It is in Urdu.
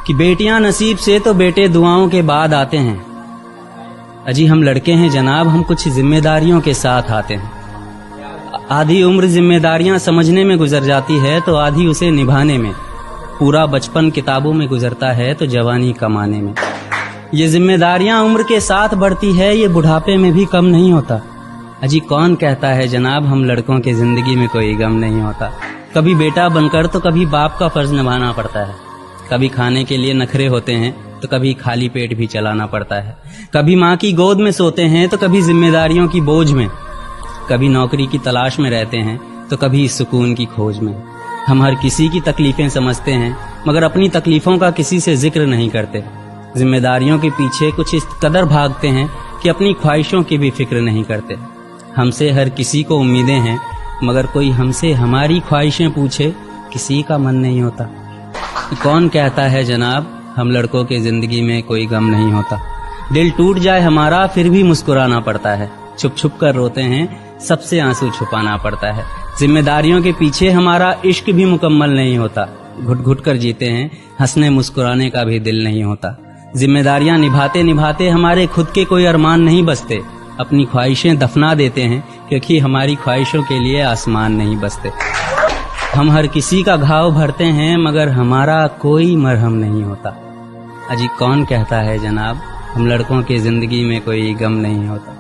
کہ بیٹیاں نصیب سے تو بیٹے دعاؤں کے بعد آتے ہیں. اجی ہم لڑکے ہیں جناب, ہم کچھ ذمہ داریوں کے ساتھ آتے ہیں. آدھی عمر ذمہ داریاں سمجھنے میں گزر جاتی ہے تو آدھی اسے نبھانے میں. پورا بچپن کتابوں میں گزرتا ہے تو جوانی کمانے میں. یہ ذمہ داریاں عمر کے ساتھ بڑھتی ہے, یہ بڑھاپے میں بھی کم نہیں ہوتا. اجی کون کہتا ہے جناب ہم لڑکوں کے زندگی میں کوئی غم نہیں ہوتا. کبھی بیٹا بن کر تو کبھی باپ کا فرض نبھانا پڑتا ہے. کبھی کھانے کے لیے نخرے ہوتے ہیں تو کبھی خالی پیٹ بھی چلانا پڑتا ہے. کبھی ماں کی گود میں سوتے ہیں تو کبھی ذمہ داریوں کی بوجھ میں. کبھی نوکری کی تلاش میں رہتے ہیں تو کبھی سکون کی کھوج میں. ہم ہر کسی کی تکلیفیں سمجھتے ہیں مگر اپنی تکلیفوں کا کسی سے ذکر نہیں کرتے. ذمہ داریوں کے پیچھے کچھ اس قدر بھاگتے ہیں کہ اپنی خواہشوں کی بھی فکر نہیں کرتے. ہم سے ہر کسی کو امیدیں ہیں مگر کوئی ہم سے ہماری خواہشیں پوچھے کسی کا من نہیں ہوتا. کون کہتا ہے جناب ہم لڑکوں کے زندگی میں کوئی غم نہیں ہوتا. دل ٹوٹ جائے ہمارا پھر بھی مسکرانا پڑتا ہے. چھپ چھپ کر روتے ہیں سب سے آنسو چھپانا پڑتا ہے. ذمہ داریوں کے پیچھے ہمارا عشق بھی مکمل نہیں ہوتا. گھٹ گھٹ کر جیتے ہیں, ہنسنے مسکرانے کا بھی دل نہیں ہوتا. ذمہ داریاں نبھاتے نبھاتے ہمارے خود کے کوئی ارمان نہیں بستے. اپنی خواہشیں دفنا دیتے ہیں کیونکہ ہماری خواہشوں کے لیے آسمان نہیں بستے. ہم ہر کسی کا گھاؤ بھرتے ہیں مگر ہمارا کوئی مرہم نہیں ہوتا. اجی کون کہتا ہے جناب ہم لڑکوں کی زندگی میں کوئی غم نہیں ہوتا.